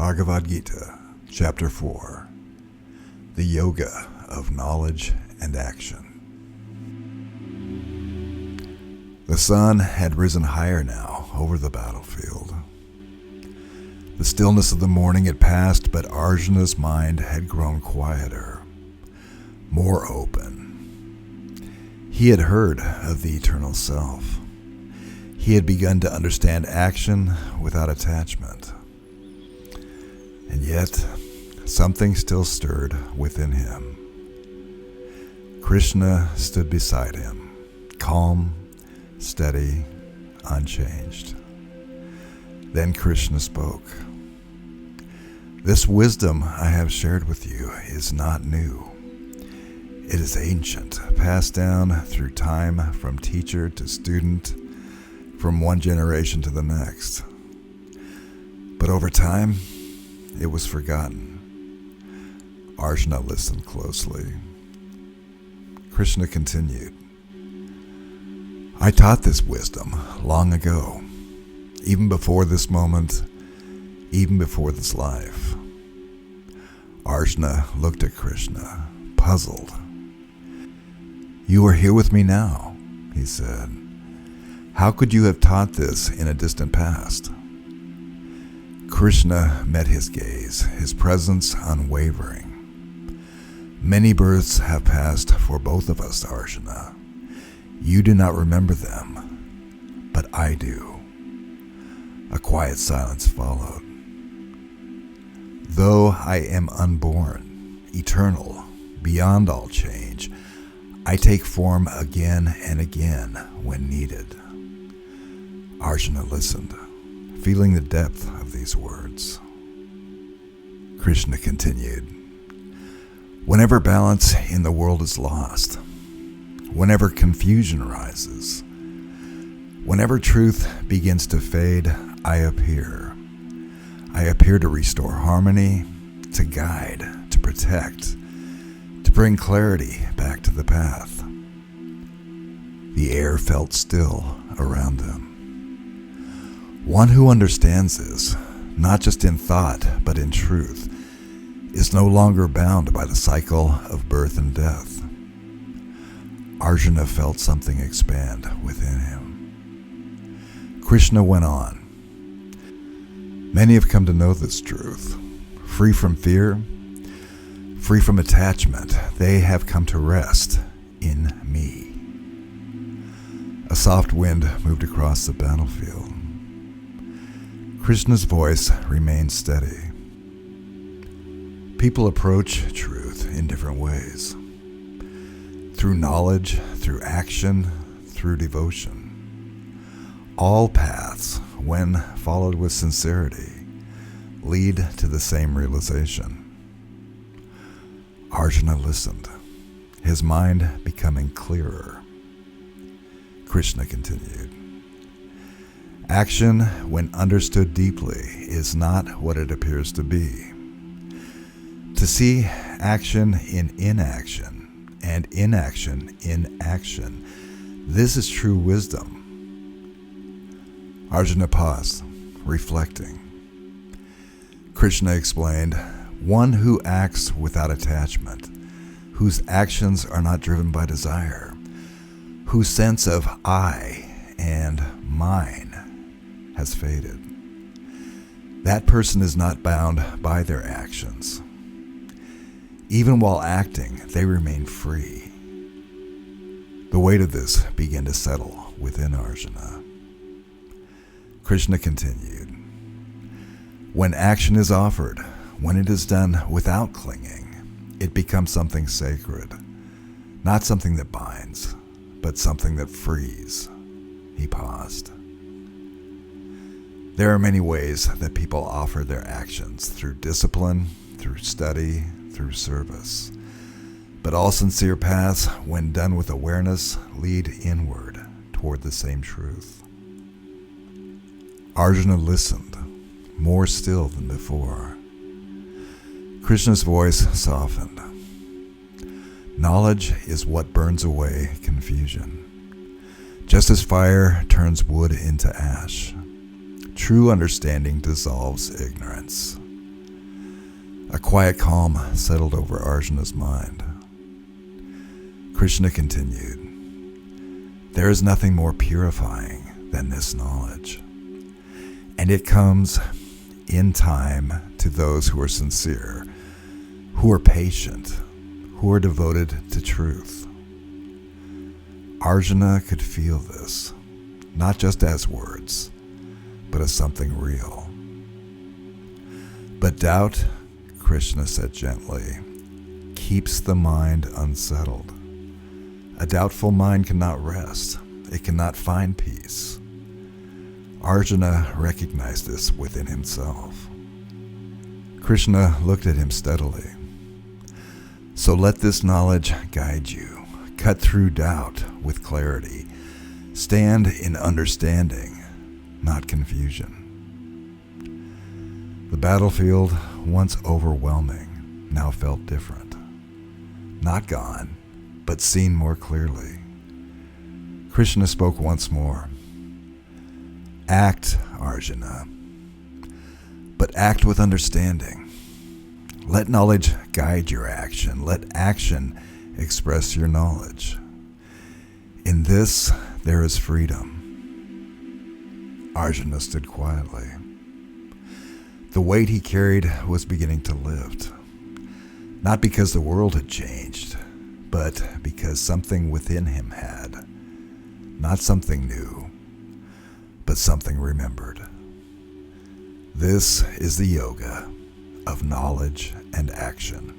Bhagavad Gita, Chapter 4, The Yoga of Knowledge and Action. The sun had risen higher now over the battlefield. The stillness of the morning had passed, but Arjuna's mind had grown quieter, more open. He had heard of the eternal self. He had begun to understand action without attachment. And yet, something still stirred within him. Krishna stood beside him, calm, steady, unchanged. Then Krishna spoke. This wisdom I have shared with you is not new. It is ancient, passed down through time from teacher to student, from one generation to the next. But over time, it was forgotten. Arjuna listened closely. Krishna continued. I taught this wisdom long ago, even before this moment, even before this life. Arjuna looked at Krishna, puzzled. You are here with me now, he said. How could you have taught this in a distant past? Krishna met his gaze, his presence unwavering. Many births have passed for both of us, Arjuna. You do not remember them, but I do. A quiet silence followed. Though I am unborn, eternal, beyond all change, I take form again and again when needed. Arjuna listened, feeling the depth of these words. Krishna continued. Whenever balance in the world is lost, whenever confusion rises, whenever truth begins to fade, I appear. I appear to restore harmony, to guide, to protect, to bring clarity back to the path. The air felt still around them. One who understands this, not just in thought, but in truth, is no longer bound by the cycle of birth and death. Arjuna felt something expand within him. Krishna went on. Many have come to know this truth. Free from fear, free from attachment, they have come to rest in me. A soft wind moved across the battlefield. Krishna's voice remained steady. People approach truth in different ways. Through knowledge, through action, through devotion. All paths, when followed with sincerity, lead to the same realization. Arjuna listened, his mind becoming clearer. Krishna continued. Action, when understood deeply, is not what it appears to be. To see action in inaction and inaction in action, this is true wisdom. Arjuna paused, reflecting. Krishna explained, one who acts without attachment, whose actions are not driven by desire, whose sense of I and mine has faded. That person is not bound by their actions. Even while acting, they remain free. The weight of this began to settle within Arjuna. Krishna continued. When action is offered, when it is done without clinging, it becomes something sacred, not something that binds, but something that frees. He paused. There are many ways that people offer their actions, through discipline, through study, through service. But all sincere paths, when done with awareness, lead inward toward the same truth. Arjuna listened, more still than before. Krishna's voice softened. Knowledge is what burns away confusion. Just as fire turns wood into ash, true understanding dissolves ignorance. A quiet calm settled over Arjuna's mind. Krishna continued, "There is nothing more purifying than this knowledge, and it comes in time to those who are sincere, who are patient, who are devoted to truth." Arjuna could feel this, not just as words, but as something real. But doubt, Krishna said gently, keeps the mind unsettled. A doubtful mind cannot rest. It cannot find peace. Arjuna recognized this within himself. Krishna looked at him steadily. "So let this knowledge guide you. Cut through doubt with clarity. Stand in understanding, not confusion." The battlefield, once overwhelming, now felt different. Not gone, but seen more clearly. Krishna spoke once more. "Act, Arjuna, but act with understanding. Let knowledge guide your action. Let action express your knowledge. In this, there is freedom." Arjuna stood quietly. The weight he carried was beginning to lift, not because the world had changed, but because something within him had. Not something new, but something remembered. This is the yoga of knowledge and action.